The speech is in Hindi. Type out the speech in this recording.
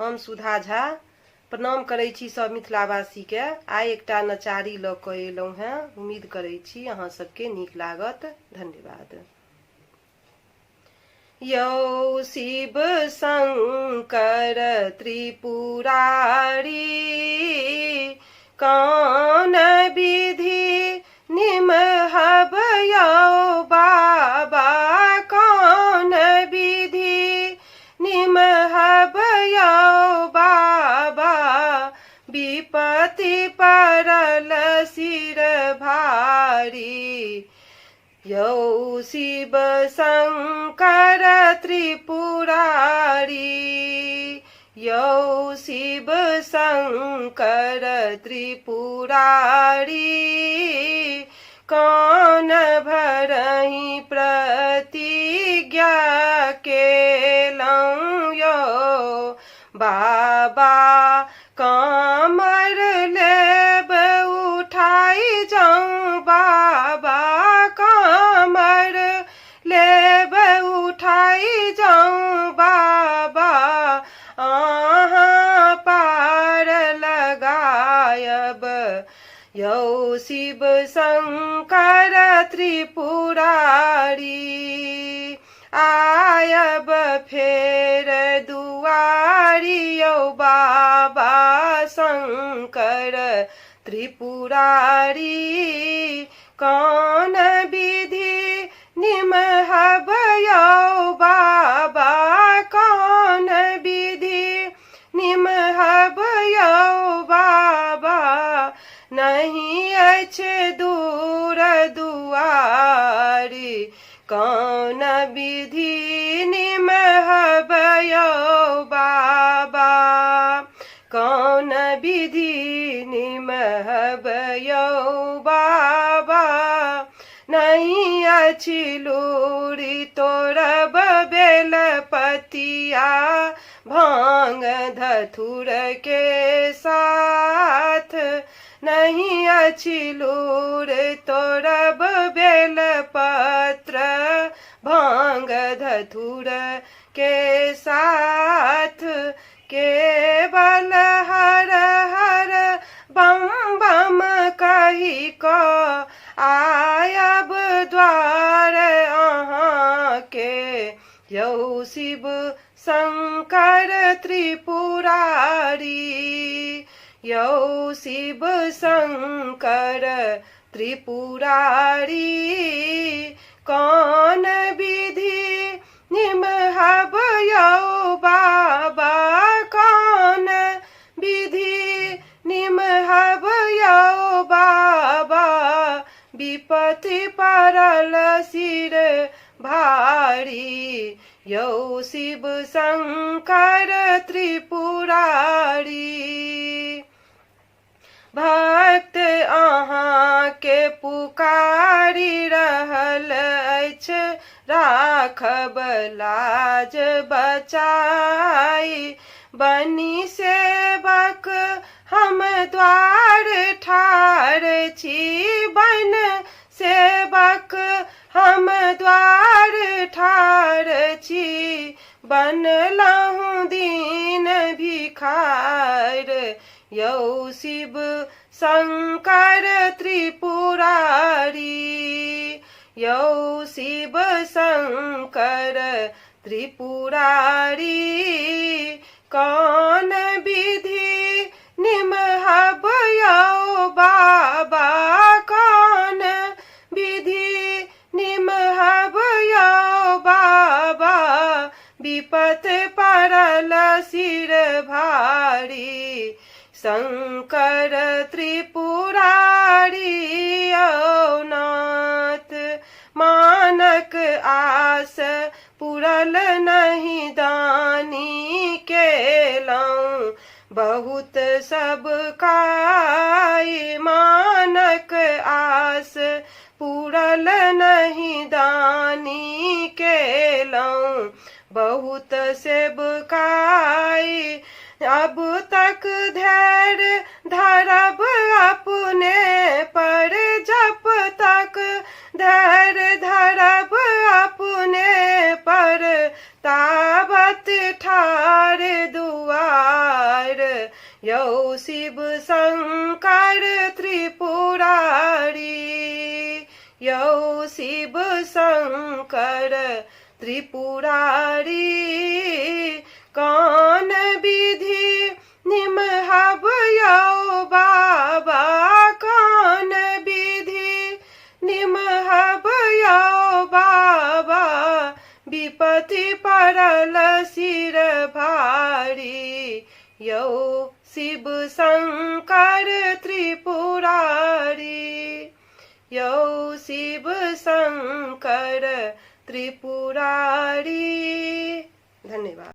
हम सुधा झा प्रणाम करै छी सब मिथिलावासी के। आइ एकटा नचारी ल क एलहुं हैं। उम्मीद करै छी अहाँ सबके नीक लागत। धन्यवाद। यौ शिव शंकर त्रिपुरारी, कौन विधि निमहब यौ बाबा, कौन विधि निमहब यौ बाबा, विपत्ति परल सिर भारी। यौ शिव शंकर त्रिपुरारी, यौ शिव शंकर त्रिपुरारी, कौन भरहि प्रतिज्ञा केलहुँ यौ बाबा, कमर लेब उठाई जाऊं बाबा, कमर लेब उठाई जाऊं बाबा, आहाँ पार लगायब यौ शिव शंकर त्रिपुरारी। आयब फेर दुआरी यौ बाबा शंकर त्रिपुरारी, कौन विधि निमहब यौ बाबा, कौन विधि निमहब यौ बाबा, नहीं अछि दूर दुआरी, कौन विधि निमहब यौ बाबा, कौन विधि निमहब यौ बाबा, नहीं अछि लूरी तोड़ब बेलपतिया भांग धतूर के साथ, नहीं अछि लूर तोड़ब बेलपत्र भांग धतूर के साथ, केवल हर हर बम बम कही को आयब द्वार अहाँ के यौ शिव शंकर त्रिपुरारी, यौ शिव शंकर त्रिपुरारी, कौन विधि निमहब यौ बाबा, कौन विधि निमहब यौ बाबा, विपत्ति परल सिर भारी, यौ शिव शंकर त्रिपुरारी। भक्त अहाँ के पुकारी रहल अछि, राखब लाज बचाई, बनी सेवक हम द्वार ठाढ़ छी, बन सेवक हम द्वार ठाढ़ छी, बनलहुँ दीन भिखार, यौ शिव शंकर त्रिपुरारी, यौ शिव शंकर त्रिपुरारी, कौन विधि निमहब यौ बाबा, कौन विधि निमहब यौ बाबा, विपत परल सिर भारी, शंकर त्रिपुरारी यौ नाथ, मानक आस पुरल नहीं दानी केलहुँ बहुत सब काई, मानक आस पुरल नहीं दानी केलहुँ बहुत सेवकाई, अब तक धैर्य धरब अपने पर, जब तक धैर्य धरब अपने पर, ताबत ठाड़ दुआ यौ शिव शंकर त्रिपुरारी, यौ शिव शंकर त्रिपुरारी, कौन विधि निमहब यौ बाबा, कौन विधि निमहब यौ बाबा, विपत्ति पड़ल सिर भारी, यौ शिव शंकर त्रिपुरारी, यौ शिव शंकर त्रिपुरारी। धन्यवाद।